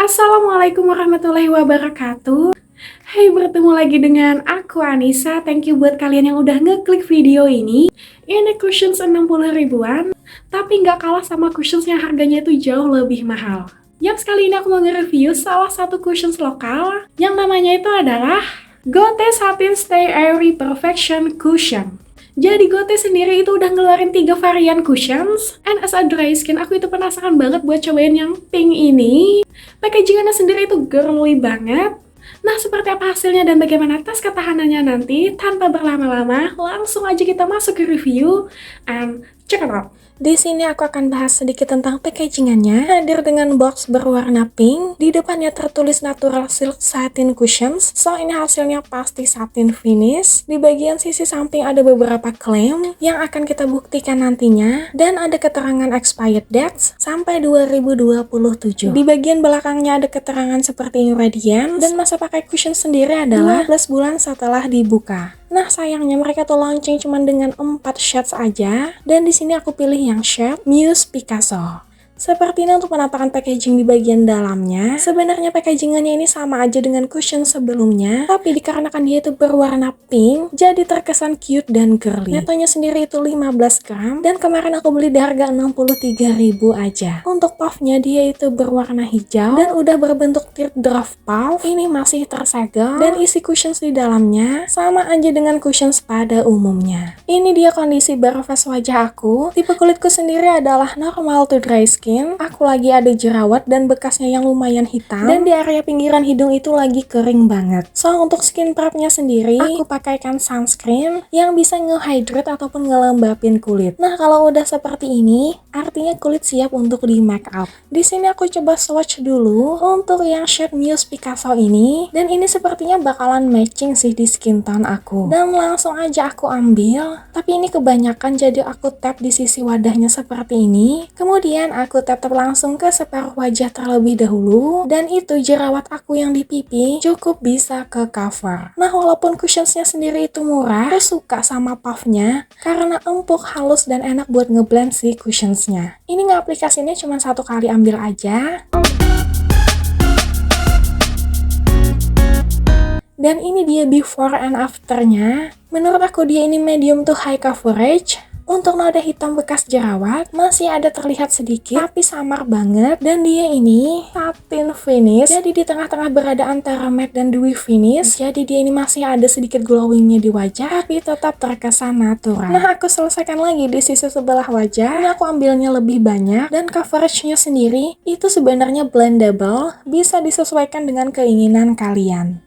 Assalamualaikum warahmatullahi wabarakatuh. Hai, bertemu lagi dengan aku Anissa. Thank you buat kalian yang udah ngeklik video ini. Ini cushions 60 ribuan, tapi nggak kalah sama cushions yang harganya itu jauh lebih mahal. Yap, kali ini aku mau nge-review salah satu cushions lokal yang namanya itu adalah Gote Satin Stay Airy Perfection Cushion. Jadi Gote sendiri itu udah ngeluarin 3 varian cushions, and as a dry skin aku itu penasaran banget buat cobain yang pink ini. Packagingannya sendiri itu girly banget. Nah, seperti apa hasilnya dan bagaimana tes ketahanannya nanti? Tanpa berlama-lama, langsung aja kita masuk ke review and check it out. Di sini aku akan bahas sedikit tentang packagingannya. Hadir dengan box berwarna pink. Di depannya tertulis natural silk satin cushions. So, ini hasilnya pasti satin finish. Di bagian sisi samping ada beberapa klaim yang akan kita buktikan nantinya. Dan ada keterangan expired dates sampai 2027. Di bagian belakangnya ada keterangan seperti radiance. Dan masa pakai cushion sendiri adalah 12 bulan setelah dibuka. Nah, sayangnya mereka tuh launching cuma dengan 4 shades aja. Dan di sini aku pilih yang shade Muse Picasso. Seperti ini untuk penampakan packaging di bagian dalamnya. Sebenarnya packagingannya ini sama aja dengan cushion sebelumnya, tapi dikarenakan dia itu berwarna pink, jadi terkesan cute dan girly. Netonya sendiri itu 15 gram, dan kemarin aku beli di harga 63.000 aja. Untuk puffnya dia itu berwarna hijau, dan udah berbentuk teardrop puff. Ini masih tersegel, dan isi cushions di dalamnya sama aja dengan cushions pada umumnya. Ini dia kondisi bare face wajah aku. Tipe kulitku sendiri adalah normal to dry skin. Aku lagi ada jerawat dan bekasnya yang lumayan hitam, dan di area pinggiran hidung itu lagi kering banget. So, untuk skin prepnya sendiri aku pakaikan sunscreen yang bisa nge-hydrate ataupun ngelembapin kulit. Nah, kalau udah seperti ini artinya kulit siap untuk di make up. Di sini aku coba swatch dulu untuk yang shade Muse Picasso ini, dan ini sepertinya bakalan matching sih di skin tone aku. Dan langsung aja aku ambil, tapi ini kebanyakan jadi aku tap di sisi wadahnya seperti ini. Kemudian aku tap langsung ke separuh wajah terlebih dahulu, dan itu jerawat aku yang di pipi cukup bisa ke cover. Nah, walaupun cushionsnya sendiri itu murah, aku suka sama puffnya karena empuk, halus, dan enak buat ngeblend si cushionnya. Ini nge-aplikasinya cuma 1 kali ambil aja. Dan ini dia before and afternya. Menurut aku dia ini medium to high coverage. Untuk noda hitam bekas jerawat masih ada terlihat sedikit, tapi samar banget. Dan dia ini satin finish, jadi di tengah-tengah berada antara matte dan dewy finish. Jadi dia ini masih ada sedikit glowingnya di wajah, tapi tetap terkesan natural. Nah, aku selesaikan lagi di sisi sebelah wajah. Ini aku ambilnya lebih banyak, dan coveragenya sendiri itu sebenarnya blendable, bisa disesuaikan dengan keinginan kalian.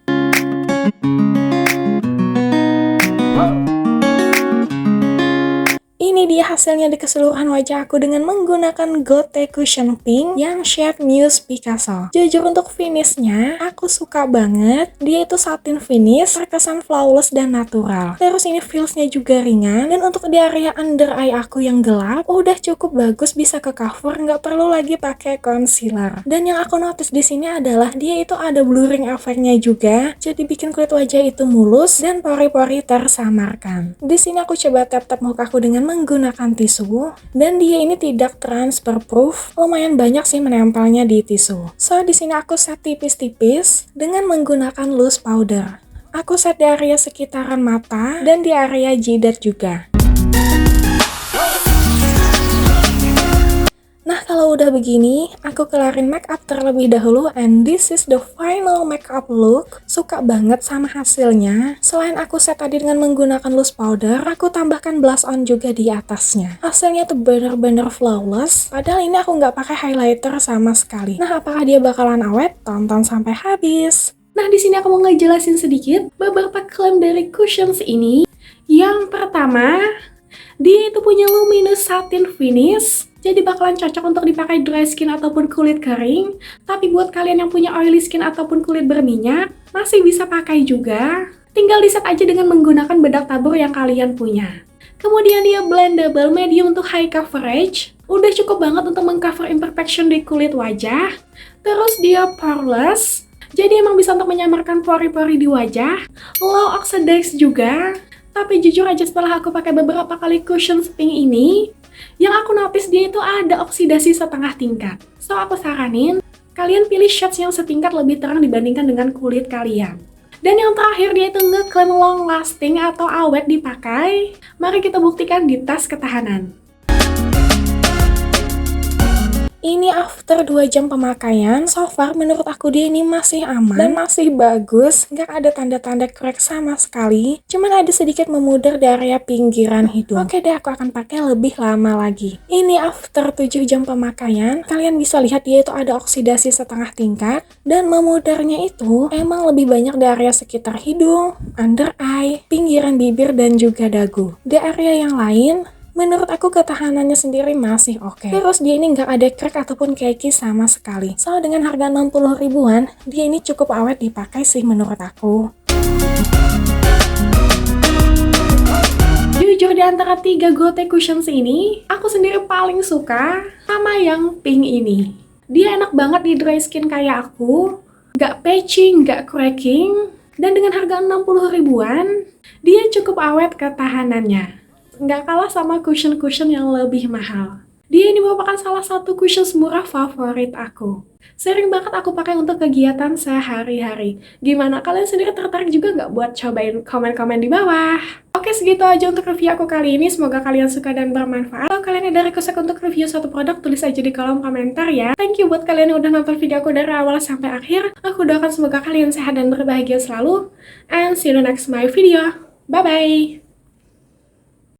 Ini dia hasilnya di keseluruhan wajah aku dengan menggunakan Gote Cushion Pink yang shade Muse Picasso. Jujur untuk finishnya, aku suka banget. Dia itu satin finish, terkesan flawless dan natural. Terus ini feelsnya juga ringan, dan untuk di area under eye aku yang gelap, udah cukup bagus bisa ke cover, nggak perlu lagi pakai concealer. Dan yang aku notice di sini adalah dia itu ada blurring efeknya juga, jadi bikin kulit wajah itu mulus dan pori-pori tersamarkan. Di sini aku coba tap-tap muka aku dengan menggunakan tisu, dan dia ini tidak transfer proof, lumayan banyak sih menempelnya di tisu. So, di sini aku set tipis-tipis dengan menggunakan loose powder. Aku set di area sekitaran mata dan di area jidat juga. Nah, kalau udah begini, aku kelarin makeup terlebih dahulu, and this is the final makeup look. Suka banget sama hasilnya. Selain aku set tadi dengan menggunakan loose powder, aku tambahkan blush on juga di atasnya. Hasilnya tuh bener-bener flawless, padahal ini aku nggak pakai highlighter sama sekali. Nah, apakah dia bakalan awet? Tonton sampai habis. Nah, di sini aku mau ngejelasin sedikit beberapa klaim dari cushions ini. Yang pertama, dia itu punya luminous satin finish, jadi bakalan cocok untuk dipakai dry skin ataupun kulit kering. Tapi buat kalian yang punya oily skin ataupun kulit berminyak, masih bisa pakai juga. Tinggal di set aja dengan menggunakan bedak tabur yang kalian punya. Kemudian dia blendable medium to high coverage. Udah cukup banget untuk mengcover imperfection di kulit wajah. Terus dia poreless, jadi emang bisa untuk menyamarkan pori-pori di wajah. Low oxidize juga. Tapi jujur aja setelah aku pakai beberapa kali cushion pink ini, yang aku notice dia itu ada oksidasi setengah tingkat. So, aku saranin Kalian pilih shades yang setingkat lebih terang dibandingkan dengan kulit kalian. Dan yang terakhir dia itu ngeklaim long lasting atau awet dipakai. Mari kita buktikan di tes ketahanan. Ini after 2 jam pemakaian, so far menurut aku dia ini masih aman dan masih bagus, nggak ada tanda-tanda crack sama sekali, cuman ada sedikit memudar di area pinggiran hidung. Oke deh, aku akan pakai lebih lama lagi. Ini after 7 jam pemakaian, kalian bisa lihat dia itu ada oksidasi setengah tingkat, dan memudarnya itu emang lebih banyak di area sekitar hidung, under eye, pinggiran bibir, dan juga dagu. Di area yang lain, menurut aku ketahanannya sendiri masih oke. Terus dia ini nggak ada crack ataupun keki sama sekali. So dengan harga 60 ribuan, dia ini cukup awet dipakai sih menurut aku. Jujur di antara 3 Gote Cushions ini, aku sendiri paling suka sama yang pink ini. Dia enak banget di dry skin kayak aku, nggak patchy, nggak cracking, dan dengan harga 60 ribuan, dia cukup awet ketahanannya. Nggak kalah sama cushion-cushion yang lebih mahal. Dia ini merupakan salah satu cushion murah favorit aku. Sering banget aku pakai untuk kegiatan sehari-hari. Gimana, kalian sendiri tertarik juga nggak buat cobain? Komen-komen di bawah. Oke, segitu aja untuk review aku kali ini. Semoga kalian suka dan bermanfaat. Kalau kalian ada request untuk review suatu produk, tulis aja di kolom komentar ya. Thank you buat kalian yang udah nonton video aku dari awal sampai akhir. Aku doakan semoga kalian sehat dan berbahagia selalu. And see you in the next my video. Bye-bye!